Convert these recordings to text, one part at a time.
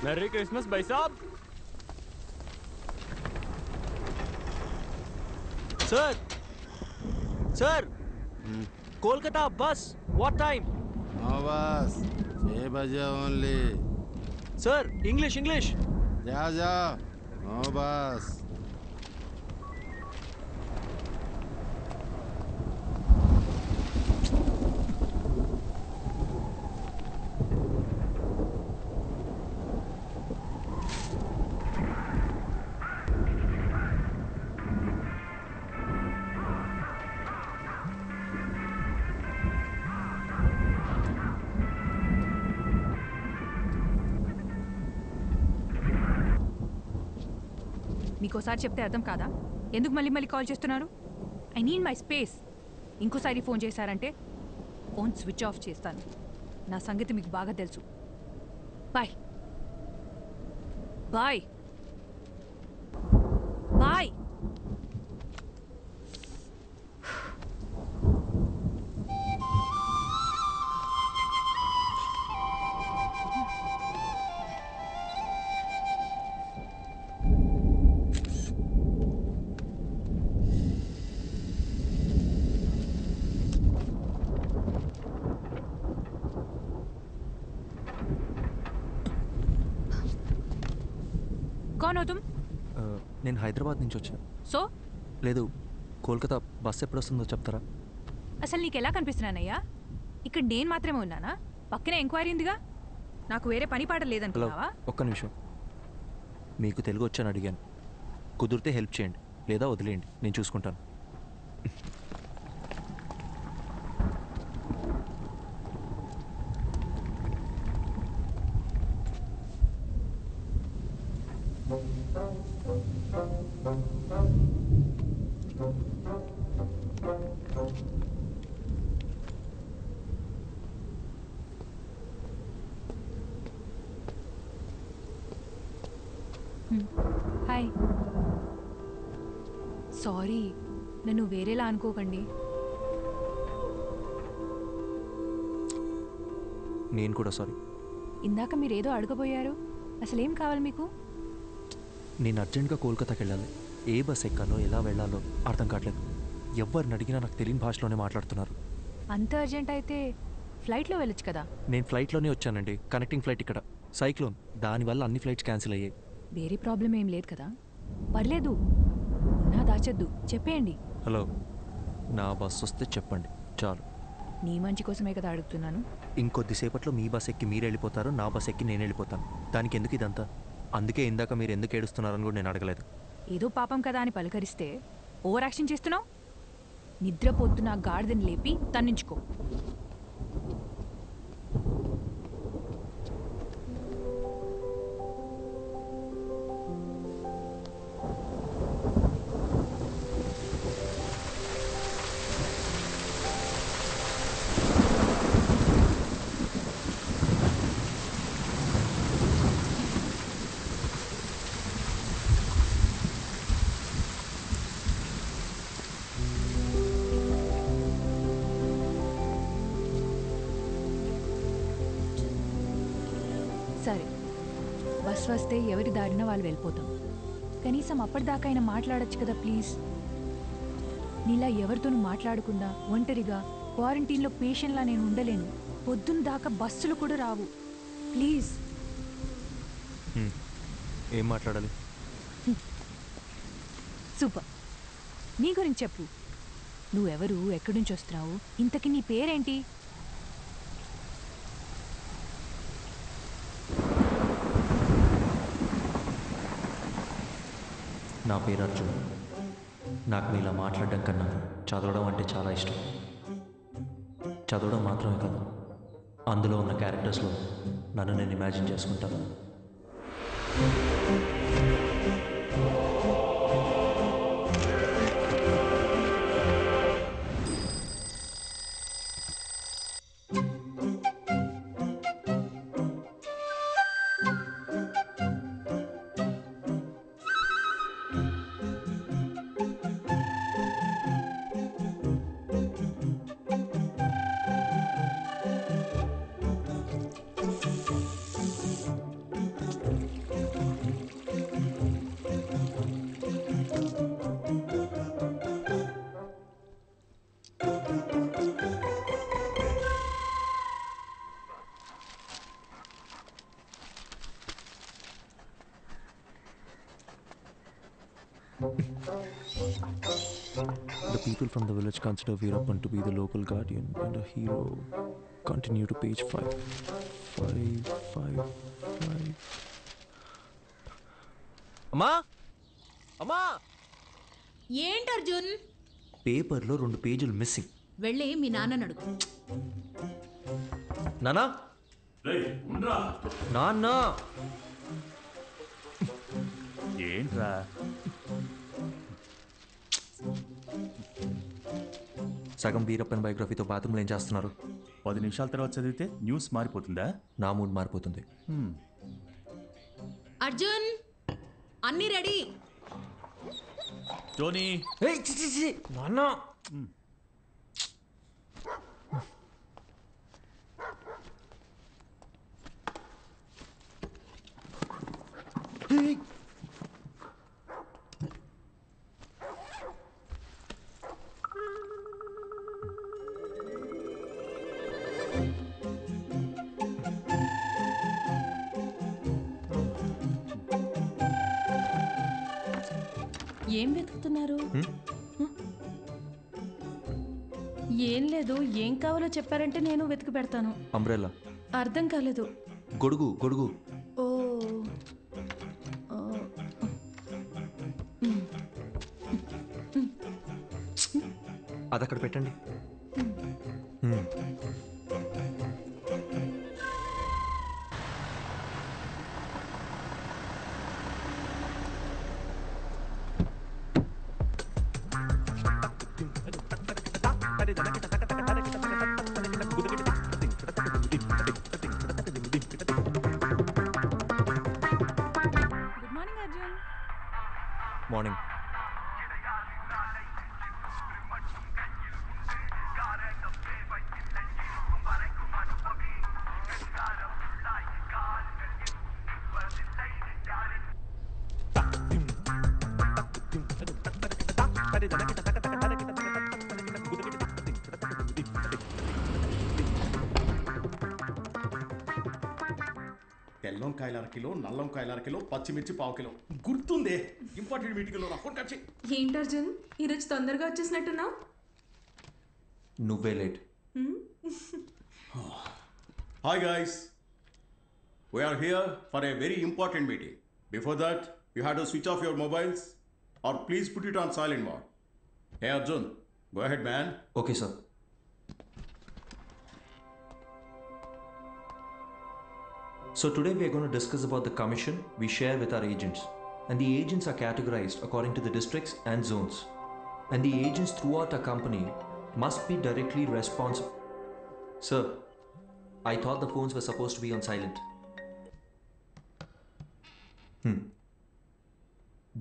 Merry Christmas भाई साहब। Sir sir Kolkata बस व्हाट टाइम? नो बस 6 बजे ओनली। Sir English English. जा जा नो बस। మీకోసారి చెప్తే అర్థం కాదా? ఎందుకు మళ్ళీ మళ్ళీ కాల్ చేస్తున్నారు? I need my space. ఇంకోసారి ఫోన్ చేశారంటే ఫోన్ స్విచ్ ఆఫ్ చేస్తాను. నా సంగతి మీకు బాగా తెలుసు. Bye bye bye. कौन हो तुम? నేను హైదరాబాద్ నుంచి వచ్చా. సో లేదు, కోల్కతా బస్ ఎప్పుడు వస్తుందో చెప్తారా? అసలు నీకు ఎలా కనిపిస్తున్నానయ్యా? ఇక్కడ నేను మాత్రమే ఉన్నానా? పక్కనే ఎంక్వైరీ ఉందిగా. నాకు వేరే పని పాట లేదనుకున్నావా? ఒక్క నిమిషం. మీకు తెలుగు వచ్చని అడిగాను. కుదిరితే హెల్ప్ చేయండి, లేదా వదిలేయండి, నేను చూసుకుంటాను. హాయ్. సారీ, నన్ను వేరేలా అనుకోకండి. నేను కూడా సారీ. ఇందాక మీరేదో అడగబోయారు. అసలేం కావాలి మీకు? నేను అర్జెంట్గా కోల్కతాకి వెళ్ళాలి. ఏ బస్ ఎక్కాలో ఎలా వెళ్ళాలో అర్థం కావట్లేదు. ఎవరిని అడిగినా నాకు తెలియని భాషలోనే మాట్లాడుతున్నారు. అంత అర్జెంట్ అయితే ఫ్లైట్లో వెళ్ళొచ్చు కదా. నేను ఫ్లైట్లోనే వచ్చానండి. కనెక్టింగ్ ఫ్లైట్ ఇక్కడ. సైక్లోన్, దానివల్ల అన్ని ఫ్లైట్స్ క్యాన్సిల్ అయ్యాయి. వేరే ప్రాబ్లం ఏం లేదు కదా? పర్లేదు, నా దాచొద్దు, చెప్పేయండి. హలో, నా బస్ వస్తే చెప్పండి చాలు. నీ మంచి కోసమే కదా అడుగుతున్నాను. ఇంకొద్దిసేపట్లో మీ బస్ ఎక్కి మీరు వెళ్ళిపోతారు, నా బస్ ఎక్కి నేను వెళ్ళిపోతాను. దానికి ఎందుకు ఇదంతా? అందుకే ఇందాక మీరు ఎందుకు ఏడుస్తున్నారని కూడా నేను అడగలేదు. ఏదో పాపం కదా అని పలకరిస్తే ఓవర్ యాక్షన్ చేస్తున్నావు. నిద్రపోతున్న గాడిదని లేపి తన్నించుకో. సరే, బస్ వస్తే ఎవరి దారిన వాళ్ళు వెళ్ళిపోతాం. కనీసం అప్పటిదాకా అయినా మాట్లాడొచ్చు కదా ప్లీజ్. నీలా ఎవరితోనూ మాట్లాడకుండా ఒంటరిగా క్వారంటైన్లో పేషెంట్లా నేను ఉండలేను. పొద్దున్న దాకా బస్సులు కూడా రావు. ప్లీజ్. ఏం మాట్లాడాలి? సూపర్. నీ గురించి చెప్పు. నువ్వెవరు, ఎక్కడి నుంచి వస్తున్నావు, ఇంతకీ నీ పేరేంటి? నా పేరు అర్జున్. నాకు మీలా మాట్లాడడం కన్నా చదవడం అంటే చాలా ఇష్టం. చదవడం మాత్రమే కాదు, అందులో ఉన్న క్యారెక్టర్స్లో నన్ను నేను ఇమాజిన్ చేసుకుంటాను. The people from the village consider Veerappan to be the local guardian and a hero. Continue to page 5. 5. అమ్మా అమ్మా ఏంటి అర్జున్? పేపర్లో 2 పేజీలు మిస్సింగ్. వెళ్ళి మీ నాన్నని అడుగు. నానా నాన్న ఏంట్రా? సగం వీరప్పన్ బయోగ్రఫీతో బాత్రూంలో ఏం చేస్తున్నారు? 10 నిమిషాల తర్వాత చదివితే న్యూస్ మారిపోతుందా? నా మూడ్ మారిపోతుంది. అర్జున్, అన్నీ రెడీ. టోనీ, నాన్న ఏం వెతుకుతున్నారు? ఏం లేదు, ఏం కావాలో చెప్పారంటే నేను వెతికి పెడతాను. అంబ్రెల్లా. అర్థం కాలేదు. గొడుగు. ఓ అదక్కడ పెట్టండి. Good morning Arjun. మార్నింగ్. తెల్లంకాయల అరకిలో, నల్లంకాయల అరకిలో, పచ్చిమిర్చి పావుకిలో. గుర్తుందే, ఇంపార్టెంట్ మీటింగ్లో నా ఫోన్ కట్ చేయి. ఏంటి అర్జున్, ఈరోజు తొందరగా వచ్చేసినట్టున్నావు? నువ్వే late. Hi guys, we are here for a very important meeting. Before that, you had to switch off your mobiles or please put it on silent mode. Hey Arjun, go ahead man. Okay sir. So today we are going to discuss about the commission we share with our agents. And the agents are categorized according to the districts and zones. And the agents throughout our company must be directly responsible. Sir, I thought the phones were supposed to be on silent.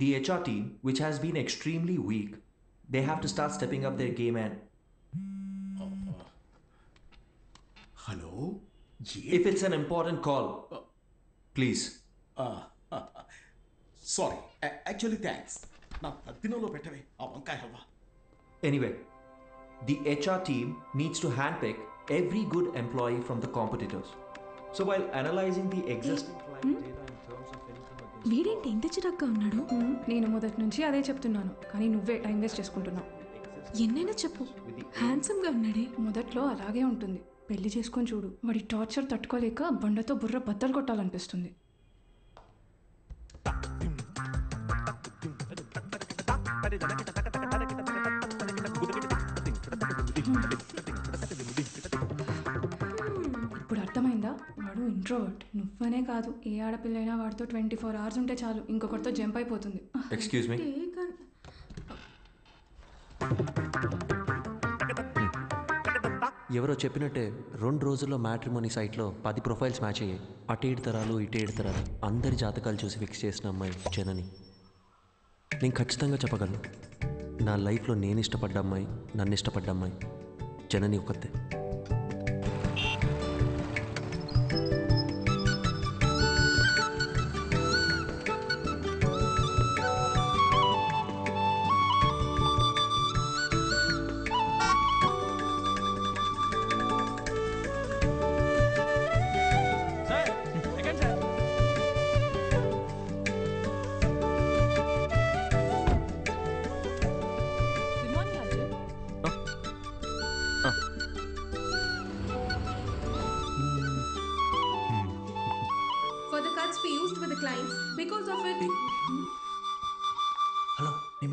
The HR team, which has been extremely weak, they have to start stepping up their game and Hello? if it's an important call, please. Sorry, actually thanks. నా తద్దినంలో పెట్టవే ఆ వంకాయ halwa. Anyway, the HR team needs to handpick every good employee from the competitors. So while analyzing the existing client data in terms of anything against వీడేంటి ఇంత చిరాగ్గా ఉన్నాడు? నేను మొదటి నుంచి అదే చెప్తున్నాను, కానీ నువ్వే టైం వేస్ట్ చేసుకుంటున్నావు. ఎన్నైనా చెప్పు, హ్యాండ్సమ్గా ఉన్నాడే. మొదట్లో అలాగే ఉంటుంది, పెళ్లి చేసుకొని చూడు. వాడి టార్చర్ తట్టుకోలేక బండతో బుర్ర బద్దలు కొట్టాలనిపిస్తుంది. ఇప్పుడు అర్థమైందా? వాడు ఇంట్రోవర్ట్. నువ్వనే కాదు, ఏ ఆడపిల్లైనా వాడితో 24 hours ఉంటే చాలు, ఇంకొకరితో జంప్ అయిపోతుంది. Excuse me? ఎవరో చెప్పినట్టే 2 రోజుల్లో మ్యాట్రిమోనీ సైట్లో 10 ప్రొఫైల్స్ మ్యాచ్ అయ్యాయి. అటు 7 తరాలు ఇటు 7 తరాలు అందరి జాతకాలు చూసి ఫిక్స్ చేసిన అమ్మాయి జనని. నేను ఖచ్చితంగా చెప్పగలను, నా లైఫ్లో నేను ఇష్టపడ్డ అమ్మాయి, నన్ను ఇష్టపడ్డ అమ్మాయి జనని ఒక్కతే.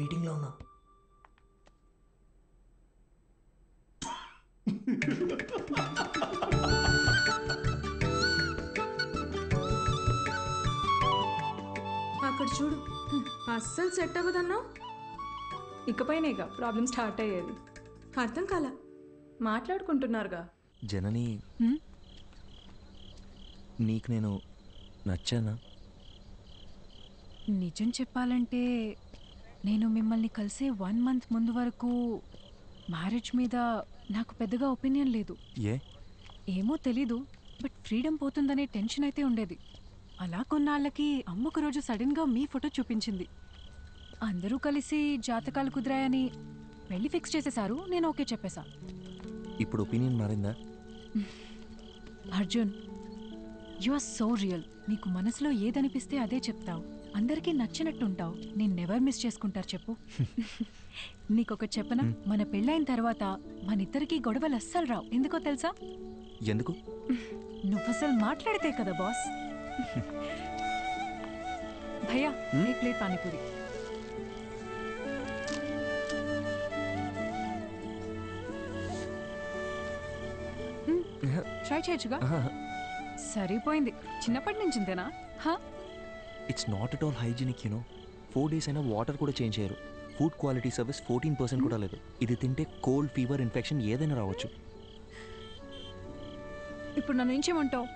మీటింగ్లో ఉన్నా. అక్కడ చూడు, అస్సలు సెట్ అవ్వదన్నావు. ఇకపైనేగా ప్రాబ్లం స్టార్ట్ అయ్యేది. అర్థం కాల. మాట్లాడుకుంటున్నారుగా. జనని, నీకు నేను నచ్చానా? నిజం చెప్పాలంటే నేను మిమ్మల్ని కలిసే 1 month ముందు వరకు మ్యారేజ్ మీద నాకు పెద్దగా ఒపీనియన్ లేదు. ఏమో తెలీదు, బట్ ఫ్రీడమ్ పోతుందనే టెన్షన్ అయితే ఉండేది. అలా కొన్నాళ్ళకి అమ్మ ఒక రోజు సడన్గా మీ ఫోటో చూపించింది. అందరూ కలిసి జాతకాలు కుదిరాయని పెళ్లి ఫిక్స్ చేసేశారు. నేను ఓకే చెప్పేశా. ఇప్పుడు ఒపీనియన్ మారిందా? Arjun, you are so real. నీకు మనసులో ఏదనిపిస్తే అదే చెప్తావు. అందరికీ నచ్చినట్టుంటావు. నేను నెవర్ మిస్ చేసుకుంటారు చెప్పు. నీకొకటి చెప్పనా? మన పెళ్ళైన తర్వాత మనిద్దరికీ గొడవలు అస్సలు రావు. ఎందుకో తెలుసా? ఎందుకు? నువ్వు అసలు మాట్లాడితే కదా బాస్. భయ్యా, ఏ ప్లేట్ పానీపూరి. ట్రై చేయొచ్చుగా. సరిపోయింది. చిన్నప్పటి నుంచి ఇంతేనా? It's not at all hygienic, you know. 4 days అయినా వాటర్ కూడా చేంజ్ చేయరు. ఫుడ్ క్వాలిటీ సర్వీస్ 14% కూడా లేదు. ఇది తింటే కోల్డ్, ఫీవర్, ఇన్ఫెక్షన్ ఏదైనా రావచ్చు. ఇప్పుడు నన్ను ఏం చేయమంటావు?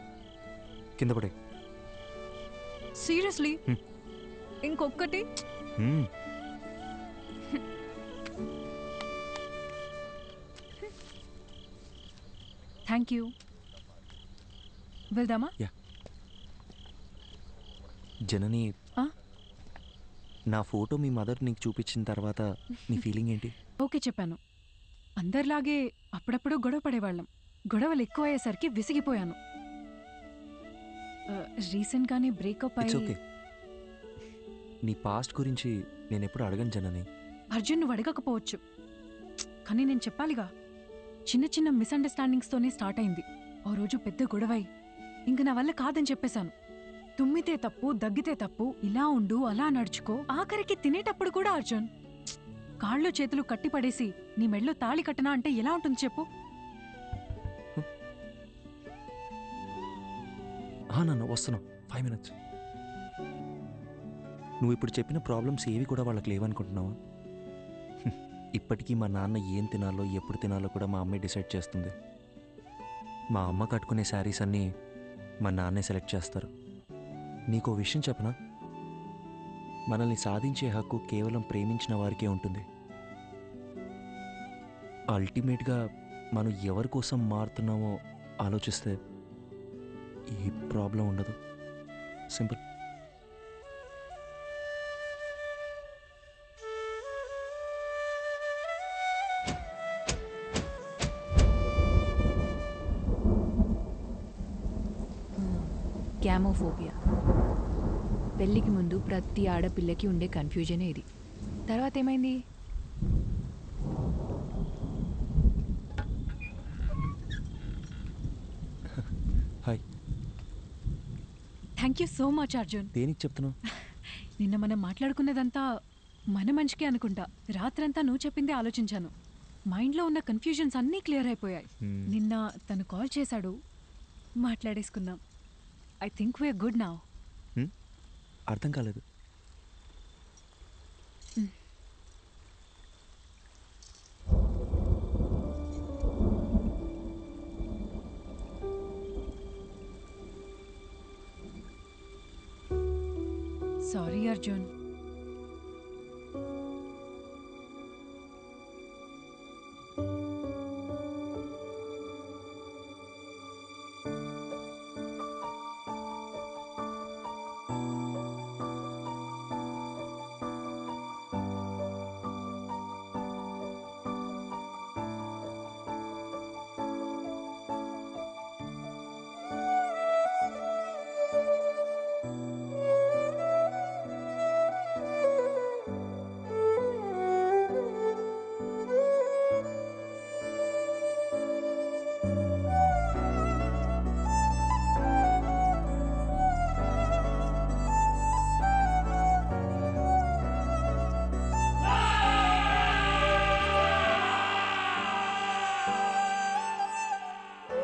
కింద పడే. సీరియస్లీ? ఇంకొక్కటి. Thank you. వెళ్దామా? జనని, నా ఫోటో మీ మదర్ నీకు చూపించిన తర్వాత నీ ఫీలింగ్ ఏంటి? ఓకే చెప్పాను. అందరిలాగే అప్పుడప్పుడు గొడవ పడేవాళ్ళం. గొడవలు ఎక్కువ అయ్యేసరికి విసిగిపోయాను. రీసెంట్గానే బ్రేకప్ ఇట్స్ అయ్యి. ఓకే. నీ పాస్ట్ గురించి నేను ఎప్పుడు అడగను జనని. అర్జున్, నువ్వు అడగకపోవచ్చు, కానీ నేను చెప్పాలిగా. చిన్న చిన్న మిస్అండర్స్టాండింగ్స్తోనే స్టార్ట్ అయింది. ఓ రోజు పెద్ద గొడవై ఇంక నా వల్ల కాదని చెప్పేశాను. తుమ్మితే తప్పు, దగ్గితే తప్పు, ఇలా ఉండు, అలా నడుచుకో. ఆఖరికి తినేటప్పుడు కూడా అర్జున్, కాళ్ళు చేతులు కట్టి పడేసి నీ మెడలో తాళి కట్టనా అంటే ఎలా ఉంటుంది చెప్పు? నాన్న వస్తున్నావు. 5 minutes. నువ్వు ఇప్పుడు చెప్పిన ప్రాబ్లమ్స్ ఏవి కూడా వాళ్ళకి లేవనుకుంటున్నావా? ఇప్పటికీ మా నాన్న ఏం తినాలో, ఎప్పుడు తినాలో కూడా మా అమ్మే డిసైడ్ చేస్తుంది. మా అమ్మ కట్టుకునే శారీస్ అన్నీ మా నాన్నే సెలెక్ట్ చేస్తారు. నీకో విషయం చెప్పనా? మనల్ని సాధించే హక్కు కేవలం ప్రేమించిన వారికే ఉంటుంది. అల్టిమేట్గా మనం ఎవరి కోసం మారుతున్నామో ఆలోచిస్తే ఏ ప్రాబ్లం ఉండదు. సింపుల్. గ్యామోఫోబియా. పెళ్ళికి ముందు ప్రతి ఆడపిల్లకి ఉండే కన్ఫ్యూజనే ఇది. తర్వాత ఏమైంది? Hi. Thank you so much Arjun. దేనికి చెప్తున్నావు? నిన్న మనం మాట్లాడుకున్నదంతా మన మంచికే అనుకుంటా. రాత్రంతా నువ్వు చెప్పిందే ఆలోచించాను. మైండ్లో ఉన్న కన్ఫ్యూజన్స్ అన్నీ క్లియర్ అయిపోయాయి. నిన్న తను కాల్ చేశాడు, మాట్లాడేసుకున్నాం. I think we're good now. అర్థం కాలేదు. సారీ అర్జున్,